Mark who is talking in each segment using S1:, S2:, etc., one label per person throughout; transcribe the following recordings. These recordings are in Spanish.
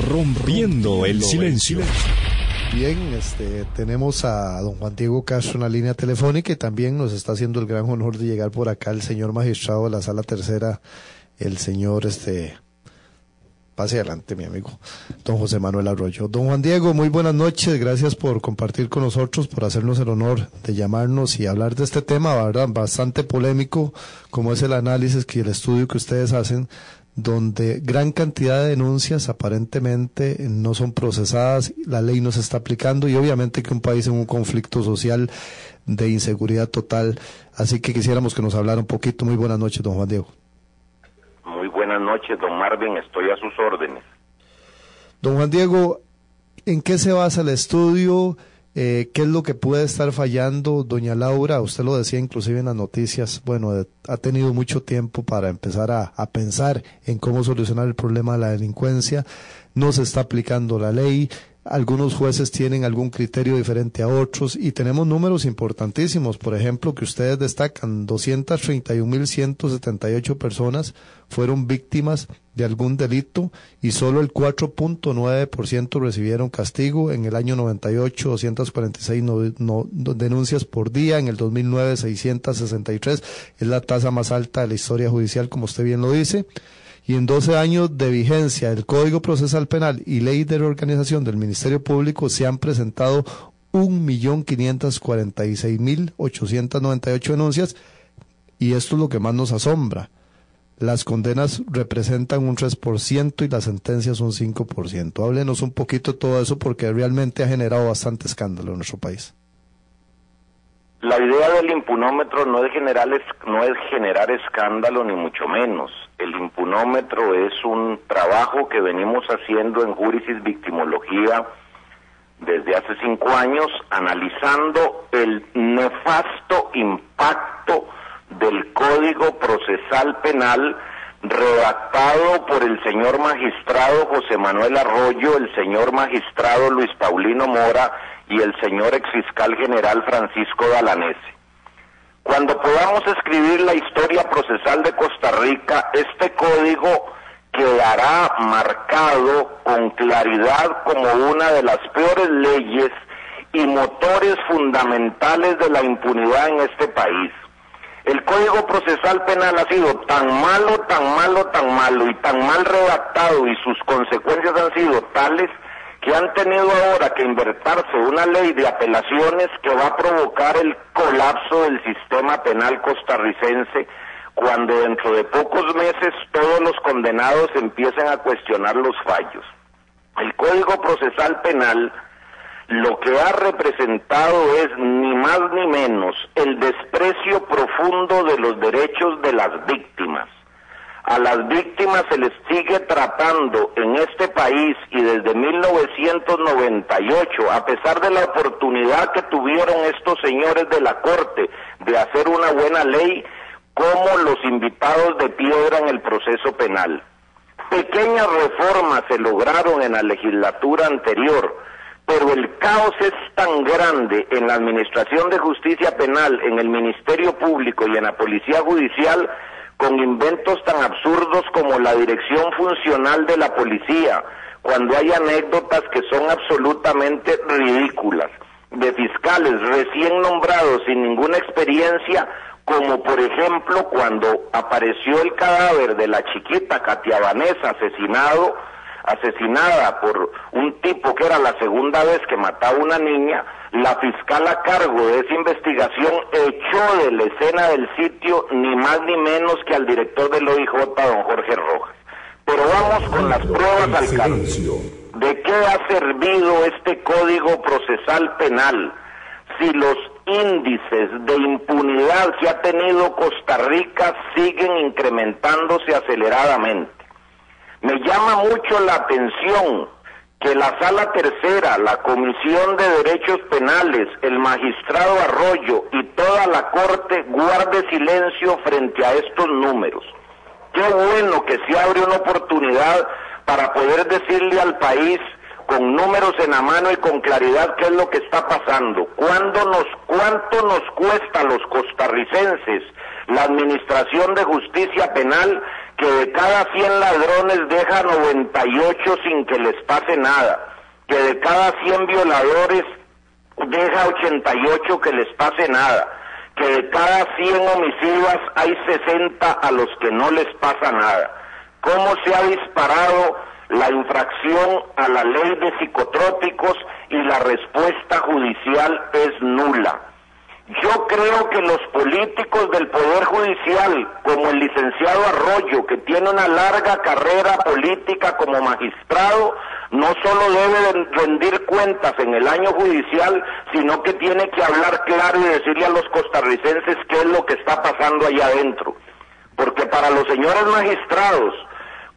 S1: Rompiendo el silencio.
S2: Bien, tenemos a don Juan Diego Castro en la línea telefónica y también nos está haciendo el gran honor de llegar por acá el señor magistrado de la Sala Tercera, el señor, pase adelante mi amigo, don José Manuel Arroyo. Don Juan Diego, muy buenas noches, gracias por compartir con nosotros, por hacernos el honor de llamarnos y hablar de este tema, ¿verdad? Bastante polémico, como es el análisis y el estudio que ustedes hacen, donde gran cantidad de denuncias aparentemente no son procesadas, la ley no se está aplicando y obviamente que un país en un conflicto social de inseguridad total. Así que quisiéramos que nos hablara un poquito. Muy buenas noches, don Juan Diego.
S3: Muy buenas noches, don Marvin, estoy a sus órdenes. Don
S2: Juan Diego, ¿en qué se basa el estudio? ¿Qué es lo que puede estar fallando? Doña Laura, usted lo decía inclusive en las noticias, bueno, ha tenido mucho tiempo para empezar a pensar en cómo solucionar el problema de la delincuencia, no se está aplicando la ley, algunos jueces tienen algún criterio diferente a otros y tenemos números importantísimos, por ejemplo, que ustedes destacan, 231.178 personas fueron víctimas de algún delito y solo el 4.9% recibieron castigo. En el año 98, 246 denuncias por día, en el 2009, 663, es la tasa más alta de la historia judicial, como usted bien lo dice. Y en 12 años de vigencia del Código Procesal Penal y Ley de Reorganización del Ministerio Público se han presentado 1.546.898 denuncias y esto es lo que más nos asombra. Las condenas representan un 3% y las sentencias un 5%. Háblenos un poquito de todo eso porque realmente ha generado bastante escándalo en nuestro país.
S3: La idea del impunómetro no es generar escándalo ni mucho menos. El impunómetro es un trabajo que venimos haciendo en Jurisis Victimología desde hace 5 años, analizando el nefasto impacto del Código Procesal Penal redactado por el señor magistrado José Manuel Arroyo, el señor magistrado Luis Paulino Mora y el señor exfiscal general Francisco Dalanese. Cuando podamos escribir la historia procesal de Costa Rica, este código quedará marcado con claridad como una de las peores leyes y motores fundamentales de la impunidad en este país. El Código Procesal Penal ha sido tan malo y tan mal redactado y sus consecuencias han sido tales que han tenido ahora que inventarse una ley de apelaciones que va a provocar el colapso del sistema penal costarricense cuando dentro de pocos meses todos los condenados empiecen a cuestionar los fallos. El Código Procesal Penal lo que ha representado es ni más ni menos el desprecio profundo de los derechos de las víctimas. A las víctimas se les sigue tratando en este país y desde 1998, a pesar de la oportunidad que tuvieron estos señores de la Corte de hacer una buena ley, como los invitados de piedra en el proceso penal. Pequeñas reformas se lograron en la legislatura anterior, pero el caos es tan grande en la Administración de Justicia Penal, en el Ministerio Público y en la Policía Judicial, con inventos tan absurdos como la dirección funcional de la policía, cuando hay anécdotas que son absolutamente ridículas, de fiscales recién nombrados sin ninguna experiencia, como por ejemplo cuando apareció el cadáver de la chiquita Katia Vanessa asesinada por un tipo que era la segunda vez que mataba a una niña, la fiscal a cargo de esa investigación echó de la escena del sitio ni más ni menos que al director del OIJ, don Jorge Rojas. Pero vamos con las pruebas al caso. ¿De qué ha servido este Código Procesal Penal si los índices de impunidad que ha tenido Costa Rica siguen incrementándose aceleradamente? Me llama mucho la atención que la Sala Tercera, la Comisión de Derechos Penales, el magistrado Arroyo y toda la Corte guarde silencio frente a estos números. Qué bueno que se abre una oportunidad para poder decirle al país con números en la mano y con claridad qué es lo que está pasando. ¿Cuánto nos cuesta a los costarricenses la Administración de Justicia Penal que de cada 100 ladrones deja 98 sin que les pase nada, que de cada 100 violadores deja 88 que les pase nada, que de cada 100 homicidas hay 60 a los que no les pasa nada. ¿Cómo se ha disparado la infracción a la ley de psicotrópicos y la respuesta judicial es nula? Yo creo que los políticos del Poder Judicial, como el licenciado Arroyo, que tiene una larga carrera política como magistrado, no solo debe rendir cuentas en el año judicial, sino que tiene que hablar claro y decirle a los costarricenses qué es lo que está pasando allá adentro. Porque para los señores magistrados,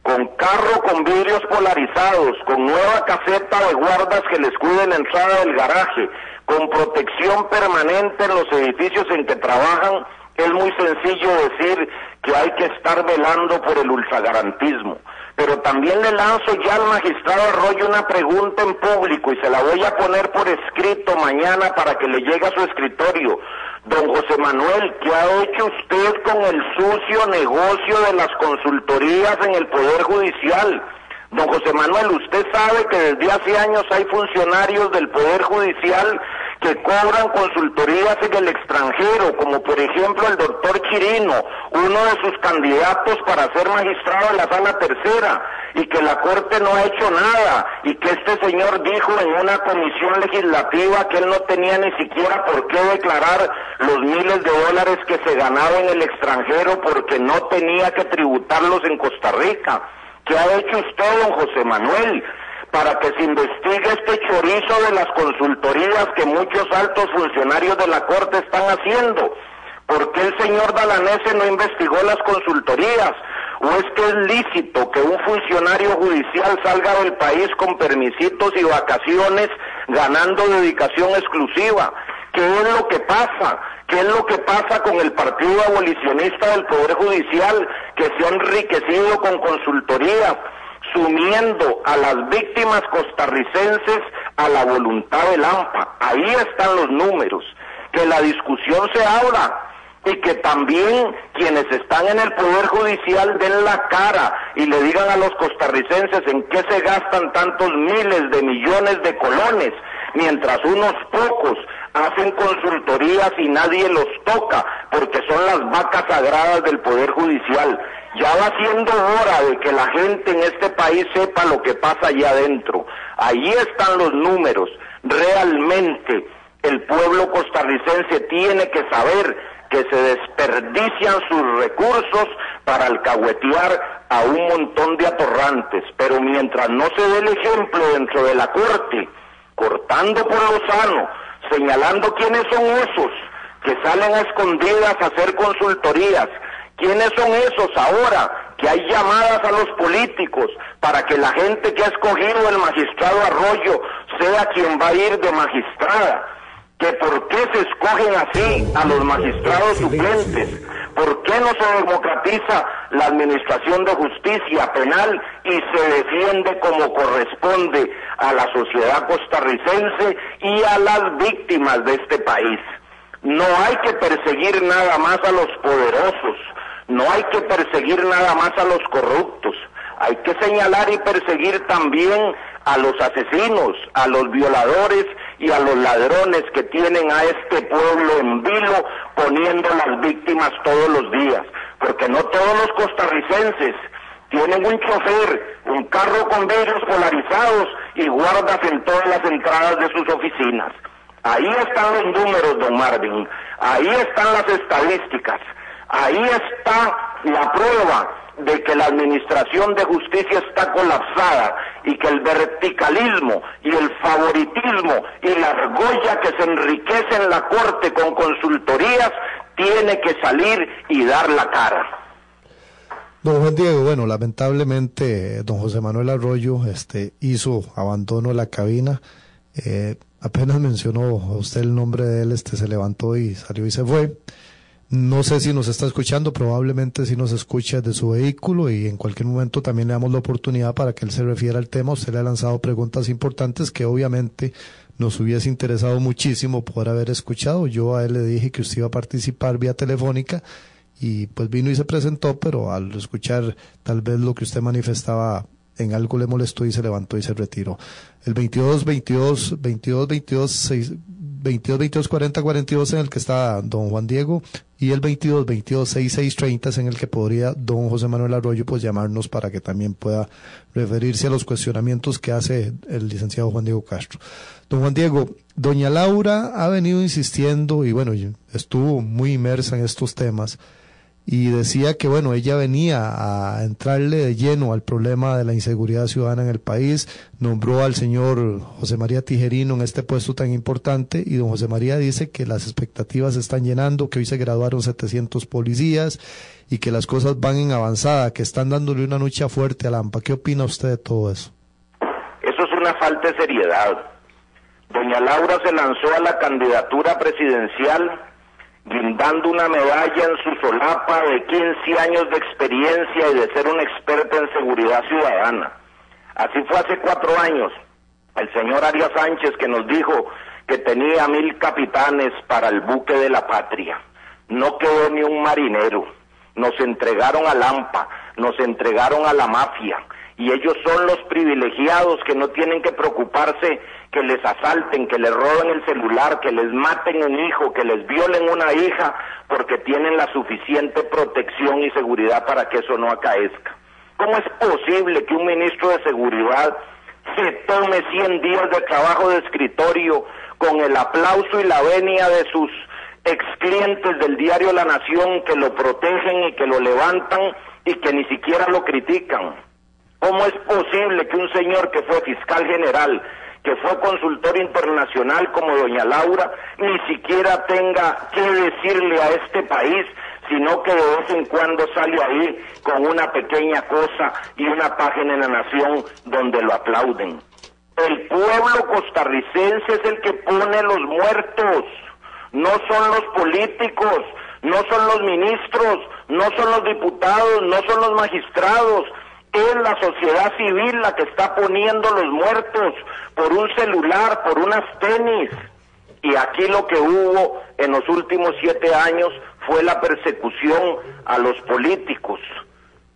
S3: con carro con vidrios polarizados, con nueva caseta de guardas que les cuide la entrada del garaje, con protección permanente en los edificios en que trabajan, es muy sencillo decir que hay que estar velando por el ultragarantismo. Pero también le lanzo ya al magistrado Arroyo una pregunta en público y se la voy a poner por escrito mañana para que le llegue a su escritorio. Don José Manuel, ¿qué ha hecho usted con el sucio negocio de las consultorías en el Poder Judicial? Don José Manuel, usted sabe que desde hace años hay funcionarios del Poder Judicial que cobran consultorías en el extranjero, como por ejemplo el doctor Chirino, uno de sus candidatos para ser magistrado de la Sala Tercera, y que la Corte no ha hecho nada, y que este señor dijo en una comisión legislativa que él no tenía ni siquiera por qué declarar los miles de dólares que se ganaba en el extranjero porque no tenía que tributarlos en Costa Rica. ¿Qué ha hecho usted, don José Manuel, para que se investigue este chorizo de las consultorías que muchos altos funcionarios de la Corte están haciendo? ¿Por qué el señor Dalanese no investigó las consultorías? ¿O es que es lícito que un funcionario judicial salga del país con permisitos y vacaciones ganando dedicación exclusiva? ¿Qué es lo que pasa? ¿Qué es lo que pasa con el partido abolicionista del Poder Judicial, que se ha enriquecido con consultorías, sumiendo a las víctimas costarricenses a la voluntad del AMPA? Ahí están los números. Que la discusión se abra y que también quienes están en el Poder Judicial den la cara y le digan a los costarricenses en qué se gastan tantos miles de millones de colones, mientras unos pocos hacen consultorías y nadie los toca, porque son las vacas sagradas del Poder Judicial. Ya va siendo hora de que la gente en este país sepa lo que pasa allá adentro. Ahí están los números. Realmente el pueblo costarricense tiene que saber que se desperdician sus recursos para alcahuetear a un montón de atorrantes, pero mientras no se dé el ejemplo dentro de la Corte, cortando por lo sano, señalando quiénes son esos que salen a escondidas a hacer consultorías, quiénes son esos ahora que hay llamadas a los políticos para que la gente que ha escogido el magistrado Arroyo sea quien va a ir de magistrada, que por qué se escogen así a los magistrados suplentes, por qué no se democratiza la administración de justicia penal y se defiende como corresponde a la sociedad costarricense y a las víctimas de este país. No hay que perseguir nada más a los poderosos, no hay que perseguir nada más a los corruptos, hay que señalar y perseguir también a los asesinos, a los violadores y a los ladrones que tienen a este pueblo en vilo poniendo a las víctimas todos los días, porque no todos los costarricenses tienen un chofer, un carro con vidrios polarizados y guardas en todas las entradas de sus oficinas. Ahí están los números, don Marvin, ahí están las estadísticas, ahí está la prueba de que la administración de justicia está colapsada y que el verticalismo y el favoritismo y la argolla que se enriquece en la Corte con consultorías tiene que salir y dar la cara.
S2: Don Juan Diego, bueno, lamentablemente don José Manuel Arroyo abandonó la cabina. Apenas mencionó usted el nombre de él, se levantó y salió y se fue. No sé si nos está escuchando, probablemente si nos escucha desde su vehículo, y en cualquier momento también le damos la oportunidad para que él se refiera al tema. Usted le ha lanzado preguntas importantes que obviamente nos hubiese interesado muchísimo poder haber escuchado. Yo a él le dije que usted iba a participar vía telefónica y pues vino y se presentó, pero al escuchar tal vez lo que usted manifestaba, en algo le molestó y se levantó y se retiró. El 22-22-40-42 en el que está don Juan Diego, y el 22-22-66-30 es en el que podría don José Manuel Arroyo pues llamarnos para que también pueda referirse a los cuestionamientos que hace el licenciado Juan Diego Castro. Don Juan Diego, doña Laura ha venido insistiendo y bueno, estuvo muy inmersa en estos temas, y decía que bueno, ella venía a entrarle de lleno al problema de la inseguridad ciudadana en el país, nombró al señor José María Tijerino en este puesto tan importante, y don José María dice que las expectativas se están llenando, que hoy se graduaron 700 policías y que las cosas van en avanzada, que están dándole una lucha fuerte a la AMPA. ¿Qué opina usted de todo eso?
S3: Eso es una falta de seriedad. Doña Laura se lanzó a la candidatura presidencial brindando una medalla en su solapa de 15 años de experiencia y de ser una experta en seguridad ciudadana. Así fue hace 4 años. El señor Arias Sánchez, que nos dijo que tenía 1000 capitanes para el buque de la patria. No quedó ni un marinero. Nos entregaron al AMPA, nos entregaron a la mafia, y ellos son los privilegiados que no tienen que preocuparse que les asalten, que les roben el celular, que les maten un hijo, que les violen una hija, porque tienen la suficiente protección y seguridad para que eso no acaezca. ¿Cómo es posible que un ministro de seguridad se tome 100 días de trabajo de escritorio con el aplauso y la venia de sus ex clientes del diario La Nación, que lo protegen y que lo levantan y que ni siquiera lo critican? ¿Cómo es posible que un señor que fue fiscal general, que fue consultor internacional como doña Laura, ni siquiera tenga que decirle a este país, sino que de vez en cuando sale ahí con una pequeña cosa y una página en La Nación donde lo aplauden? El pueblo costarricense es el que pone los muertos, no son los políticos, no son los ministros, no son los diputados, no son los magistrados. Es la sociedad civil la que está poniendo los muertos por un celular, por unas tenis. Y aquí lo que hubo en los últimos 7 años fue la persecución a los políticos.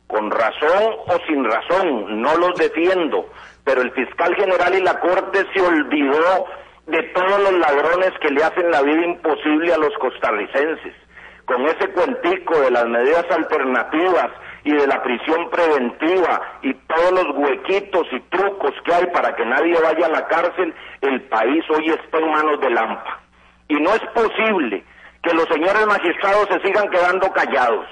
S3: Con razón o sin razón, no los defiendo, pero el fiscal general y la Corte se olvidó de todos los ladrones que le hacen la vida imposible a los costarricenses. Con ese cuentico de las medidas alternativas y de la prisión preventiva y todos los huequitos y trucos que hay para que nadie vaya a la cárcel, el país hoy está en manos del AMPA. Y no es posible que los señores magistrados se sigan quedando callados,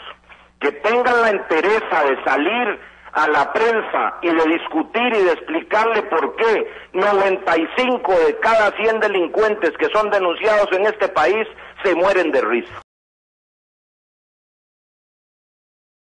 S3: que tengan la entereza de salir a la prensa y de discutir y de explicarle por qué 95 de cada 100 delincuentes que son denunciados en este país se mueren de risa.